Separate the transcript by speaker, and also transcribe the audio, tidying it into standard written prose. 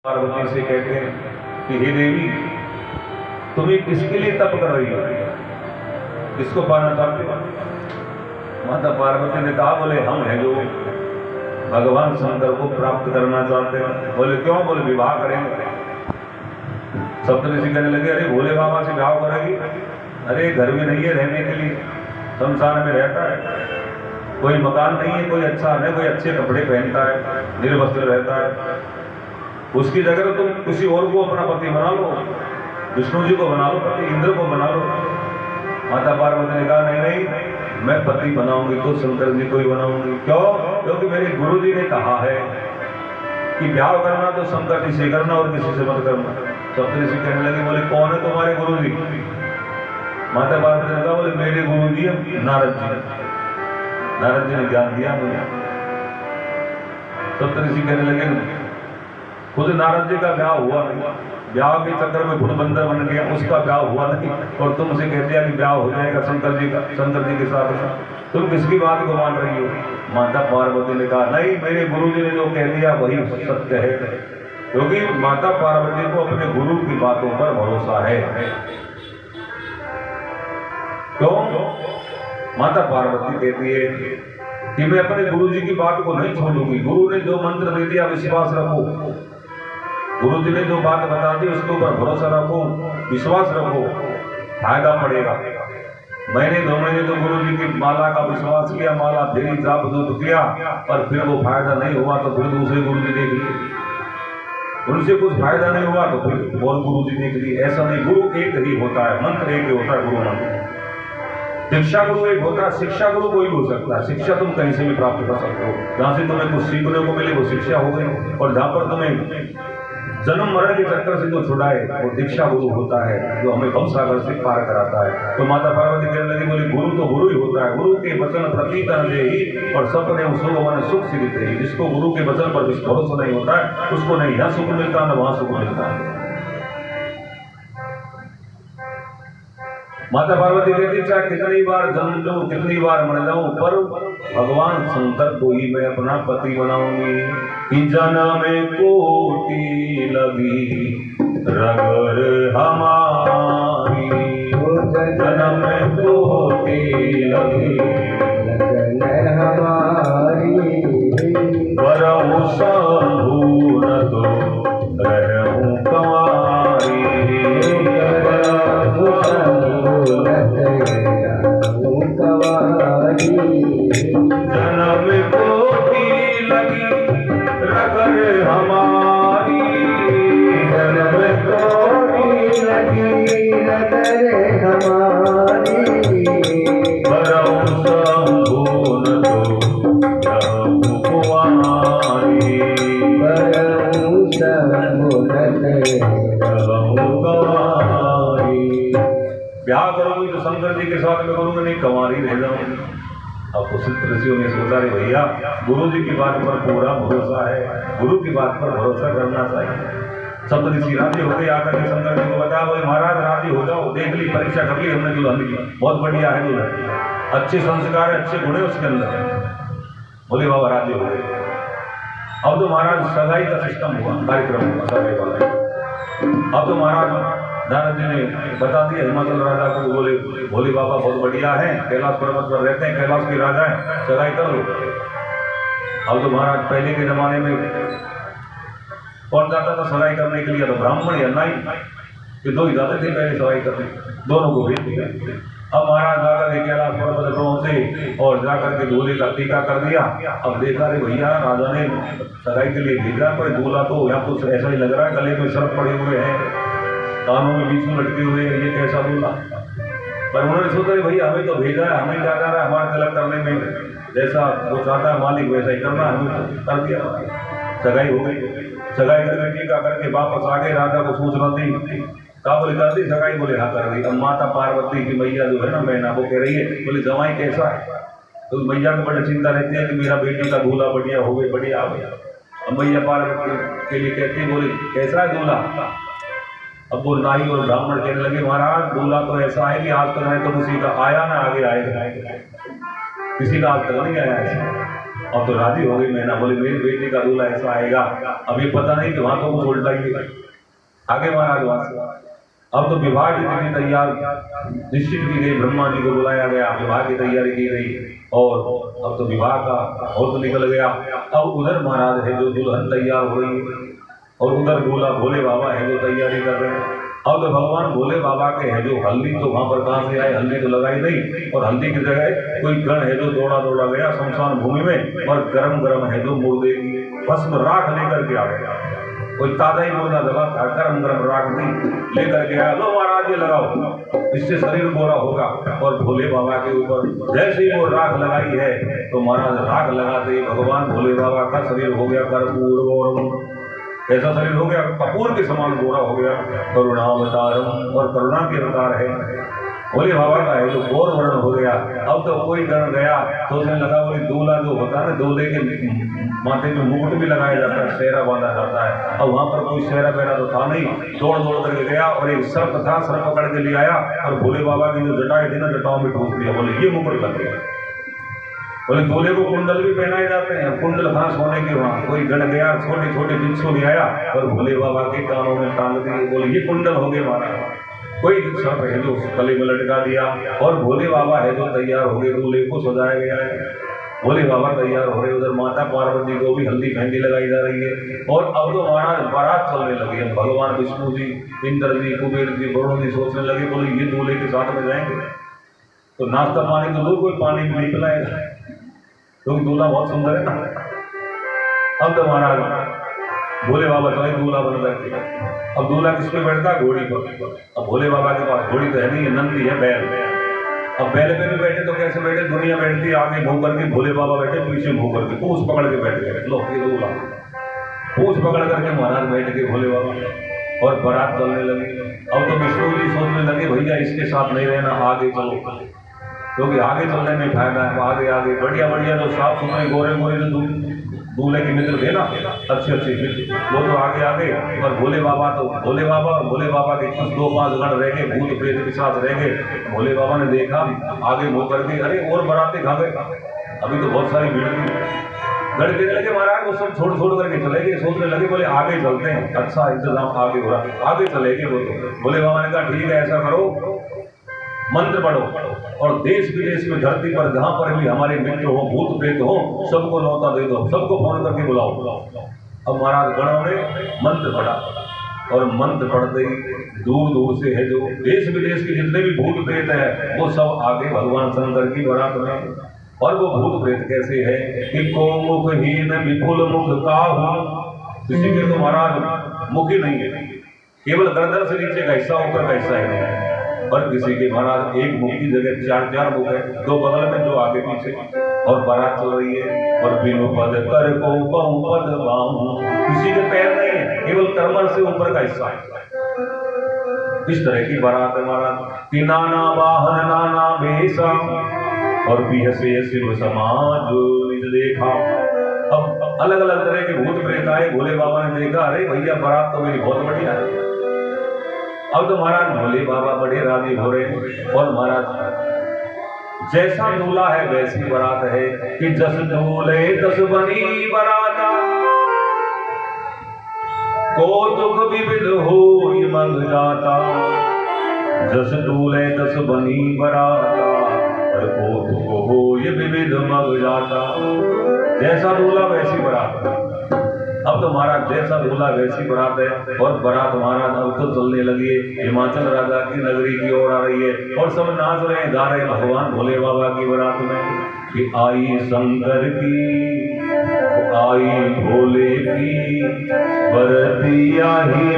Speaker 1: पार्वती से कहते हैं कि हे देवी, तुम्हें किसके लिए तप कर रही हो, किसको पाना चाहते हो? माता पार्वती ने कहा, बोले हम हैं जो भगवान शंकर को प्राप्त करना चाहते हैं। बोले क्यों? बोले विवाह करेंगे। सप्तऋषि कहने लगे, अरे भोले बाबा से विवाह करेगी? अरे घर में नहीं है रहने के लिए, संसार में रहता है, कोई मकान नहीं है, कोई अच्छा नहीं, कोई अच्छे कपड़े पहनता है, निर्वस्त्र रहता है, उसकी जगह तो तुम किसी और को अपना पति बना लो, विष्णु जी को बना लो पति, इंद्र को बना लो। माता पार्वती ने कहा, नहीं नहीं, मैं पति बनाऊंगी तो शंकर जी को ही बनाऊंगी। क्यों? क्योंकि मेरे गुरु जी ने कहा है कि ब्याह करना तो शंकर जी से करना और किसी से मत करना। सप्तऋषि कहने लगे, बोले कौन है तुम्हारे गुरु जी? माता पार्वती ने कहा, बोले मेरे गुरु जी नारद जी। नारद जी ने ज्ञान दिया मुझे। सप्तऋषि कहने लगे, खुद नारद जी का ब्याह हुआ नहीं, ब्याह के चक्कर में गुणबंदर बन गया, उसका ब्याह हुआ नहीं, और तुम उसे कहते हैं कि ब्याह हो जाएगा शंकर जी का, शंकर जी के साथ। तुम किसकी बात को मान रही हो? माता पार्वती ने कहा, नहीं, मेरे गुरु जी ने जो कह दिया वही सत्य है। क्योंकि माता पार्वती को अपने गुरु की बातों पर भरोसा है। क्यों? माता पार्वती कहती है कि मैं अपने गुरु जी की बात को नहीं छोड़ूंगी। गुरु ने जो मंत्र दे दिया विश्वास रखो, गुरु जी ने जो बात बता दी उसके ऊपर भरोसा रखो, विश्वास रखो, फायदा पड़ेगा। मैंने 2 महीने तो गुरु जी की माला का विश्वास किया, माला फेरी, जाप दूत किया, पर फिर वो फायदा नहीं हुआ तो फिर दूसरे गुरु जी देख लिए, उनसे कुछ फायदा नहीं हुआ तो फिर और गुरु जी देख लिए। ऐसा नहीं, गुरु एक ही होता है, मंत्र एक ही होता है, गुरु मंत्र। शिक्षा गुरु एक होता है, शिक्षा गुरु कोई भी हो सकता है। शिक्षा तुम कहीं से भी प्राप्त कर सकते हो, जहां से तुम्हें कुछ सीखने को मिले वो शिक्षा हो गई, और जहां पर तुम्हें जन्म मरण के चक्कर से जो छुड़ाए वो दीक्षा गुरु होता है, जो हमें भवसागर से पार कराता है। तो माता पार्वती कहने लगी, बोली गुरु तो गुरु ही होता है, गुरु के वचन प्रतीतन दे ही और सपने सुख मन सुख सिद्धते ही। जिसको गुरु के वचन पर भरोसा नहीं होता है उसको नहीं यहाँ सुख मिलता न वहां सुख मिलता है। माता पार्वती कहती, चाहे कितनी बार जन्म लूं, कितनी बार मर जाऊं, पर भगवान शंकर को ही मैं अपना पति बनाऊंगी। कि जन्म कोटि लगी रगर हमारी, जन्म कोटि लगी रगर हमारी, वरहु शंभु न तो रहूं कंवारी, जन्म कोटि लगी रगर हमारी, जन्म कोटि लगी रगर हमारी, वरहु शंभु न तो रहूं कुंवारी, वरहु शंभु न तो रहूं कुंवारी। ब्याह करोगी तो शंकर जी के साथ में करूंगा, नहीं कंवारी रह जाऊंगी। अब कुछ ऋषियों ने सोचा, रे भैया गुरु जी की बात पर पूरा भरोसा है, गुरु की बात पर भरोसा करना चाहिए। सब ऋषि राजी हो गए, आकर के शंकर जी को बताया, बोले महाराज राजी हो जाओ, देख ली, परीक्षा कर ली हमने दुल्हन की, बहुत बढ़िया है दुल्हन, अच्छे संस्कार है, अच्छे गुण है उसके अंदर। बोले बाबा राजी हो गए। अब तो महाराज सगाई का सिस्टम हुआ, कार्यक्रम हुआ सगाई वाला। अब तो महाराज नारद जी ने बता दिया हिमाचल राजा को, बोले भोले बाबा बहुत बढ़िया है, कैलाश पर्वत पर रहते हैं, कैलाश के राजा है, सगाई कर लो। अब तो महाराज पहले के जमाने में कौन जाता था सगाई करने के लिए? तो ब्राह्मण या नाई, ये 2 ही जाते थे पहले सगाई करने, दोनों को भेज दिया। अब महाराज जाकर के कैलाश पर्वत पर पहुंचे और जाकर के दूल्हे का टीका कर दिया। अब देखा, रे भैया राजा ने सगाई के लिए भेजा, पर दूल्हा तो यहाँ कुछ ऐसा ही लग रहा है, गले में सर्प पड़े हुए हैं, कानों में बीच में लटके हुए हैं, ये कैसा दूल्हा? पर उन्होंने सोचा, भैया हमें तो भेजा है, हमें क्या जा रहा है, हमारे तलब करने में, जैसा वो चाहता है मालिक वैसा ही करना, हमें तो कर दिया। सगाई हो गई, सगाई करके टीका करके वापस आ गए, राजा को सूचना दी, कहा बोले कर दी सगाई? बोले हाँ कर दी। अब माता पार्वती की मैया जो है ना मैना, वो कह रही है, बोले जवाई कैसा है? तो मैया को बड़ी चिंता रहती है कि मेरा बेटी का दूल्हा बढ़िया हो गया, बढ़िया हो गया। अब मैया पार्वती के लिए कहती, बोले कैसा है दूल्हा? अब वो नाई और ब्राह्मण कहने लगे, महाराज दूल्हा तो ऐसा है कि आज तक नहीं तो किसी का आया ना आगे आएगा, किसी का आज तक नहीं आया ऐसा। अब तो राजी हो गई मैना, बोली मेरी बेटी का दूल्हा ऐसा आएगा, अब ये पता नहीं कि वहां तो कुछ उल्टा ही आगे महाराज वहां से। अब तो विवाह की तिथि तैयार निश्चित की गई, ब्रह्मा जी को बुलाया गया, विवाह की तैयारी की गई और अब तो विवाह का मुहूर्त निकल गया। अब उधर महाराज है जो दुल्हन तैयार हो रही है और उधर दूल्हा भोले बाबा है जो तैयारी कर रहे हैं। अब तो भगवान भोले बाबा के है जो हल्दी तो वहां पर कहां से आए, हल्दी तो लगाई नहीं, और हल्दी की जगह कोई गण है जो दौड़ा दौड़ा गया शमशान भूमि में और गरम गरम है जो मुर्दे भस्म राख लेकर के आ गया। कोई ताजा ही मुर्दा जला था, गरम गरम राख नहीं लेकर के आया, लो महाराज ये लगाओ, इससे शरीर गोरा होगा। और भोले बाबा के ऊपर जैसे ही वो राख लगाई है तो महाराज राख लगाते ही भगवान भोले बाबा का शरीर हो गया कर्पूर गौरम, ऐसा शरीर हो गया कपूर के समान गोरा हो गया। करुणावतारम, और करुणा के अवतार है भोले बाबा का है जो गौर वर्ण हो गया। अब तो कोई गण गया तो उसने लगा बोले दूल्हा जो होता है ना, दूल्हे के माथे में मुकुट भी लगाया जाता है, सेहरा बांधा जाता है। अब वहां पर कोई सेहरा बेरा तो था नहीं, दौड़ दौड़ करके गया और एक सर्प था, सर्प पकड़ के ले आया और भोले बाबा की जो जटाएं थी ना जटाओं में ठूस दिया, बोले ये मुकुट लग गया। बोले दूल्हे को कुंडल भी पहनाए जाते हैं, कुंडल था सोने के, वहां कोई गण गया छोटे छोटे बिच्छू ले आया और भोले बाबा के कानों में टांग दिए, बोले ये कुंडल हो गए महाराज। कोई सर्प है जो गले में लटका दिया और भोले बाबा है जो तैयार हो गए, दूल्हे को सजाया गया है, भोले बाबा तैयार हो रहे। उधर माता पार्वती को भी हल्दी मेहंदी लगाई जा रही है और अब तो महाराज बारात चलने लगी है। भगवान विष्णु जी, इंद्र जी, कुबेर जी, वरुण जी सोचने लगे बोले ये दूल्हे के साथ में जाएंगे तो नाश्ता पानी तो लोग कोई पानी भी नहीं पिलाएगा क्योंकि दूल्हा बहुत सुंदर है ना। अब तो महाराज भोले बाबा चले दूल्हा बन करके। अब दूल्हा किस पे बैठता है, घोड़ी पर। अब भोले बाबा के पास घोड़ी तो है नहीं, नंदी है बैल। अब बैल पे भी बैठे तो कैसे बैठे, दुनिया बैठती है आगे मुंह करके, भोले बाबा बैठे पीछे मुंह करके, पूछ पकड़ के बैठ गए। लो ये दूल्हा पूछ पकड़ करके महाराज बैठ के भोले बाबा और बारात चलने लगी। अब तो विष्णु जी सोचने लगे भैया इसके साथ नहीं रहना, आगे चलो, क्योंकि आगे चलने में फायदा है। आगे आगे बढ़िया बढ़िया जो साफ सुथरे गोरे गोरे जो दूल्हे के मित्र थे ना, अच्छे अच्छे वो तो आगे आगे, और भोले बाबा तो भोले बाबा और भोले बाबा के कुछ 2-5 गण रह गए, भूत प्रेत के साथ रह गए। भोले बाबा ने देखा आगे मुँह करके, अरे और बराते खा गए, अभी तो बहुत सारी भीड़ थी। गण कहने लगे महाराज वो सब छोड़ छोड़ करके चले गए, सोचने लगे बोले आगे चलते हैं, अच्छा इंतजाम आगे हो रहा, आगे चले गए। भोले बाबा ने कहा ठीक है ऐसा करो, मंत्र पढ़ो और देश विदेश में धरती पर जहां पर भी हमारे मित्र हो, भूत प्रेत हो, सबको न्योता दे दो, सबको फोन करके बुलाओ। अब महाराज गणों ने मंत्र पढ़ा और मंत्र पढ़ते ही दूर दूर से है जो देश विदेश के जितने भी भूत प्रेत है वो सब आगे भगवान शंकर की बारात में। और वो भूत प्रेत कैसे है कि को मुखहीन विपुल मुख काहू, किसी के तो महाराज मुख ही नहीं है, केवल गर्दन से नीचे का हिस्सा ऊपर का हिस्सा है, और किसी के महाराज एक मुख की जगह 4-4 मुख है, 2 बगल में 2 आगे पीछे, और बारात चल रही है। और बिनु पद कर को बहु पद बाहु, किसी के पैर नहीं है, केवल कमर से ऊपर का हिस्सा है। इस तरह की बारात है महाराज कि नाना वाहन नाना वेशा और बिहसे शिव समाज निज देखा। अब अलग अलग तरह के भूत प्रेत आए, भोले बाबा ने देखा अरे भैया बारात तो मेरी बहुत बढ़िया है। अब तो महाराज भोले बाबा बड़े राजी हो रहे हैं और महाराज जैसा दूल्हा है वैसी बारात है कि जस दूल्हे तस बनी बाराता, को दुख विविध हो मंग जाता। जस दूल्हे तस बनी बाराता और को दुख हो ये विविध मंग जाता। जैसा दूल्हा वैसी बारात। अब तो महाराज जैसा दूल्हा वैसी बारात है और बारात महाराज अब तो चलने लगी है, हिमाचल राजा की नगरी की ओर आ रही है और सब नाच रहे हैं गा रहे हैं भगवान भोले बाबा की बारात में कि आई शंकर की आई भोले की बरतिया ही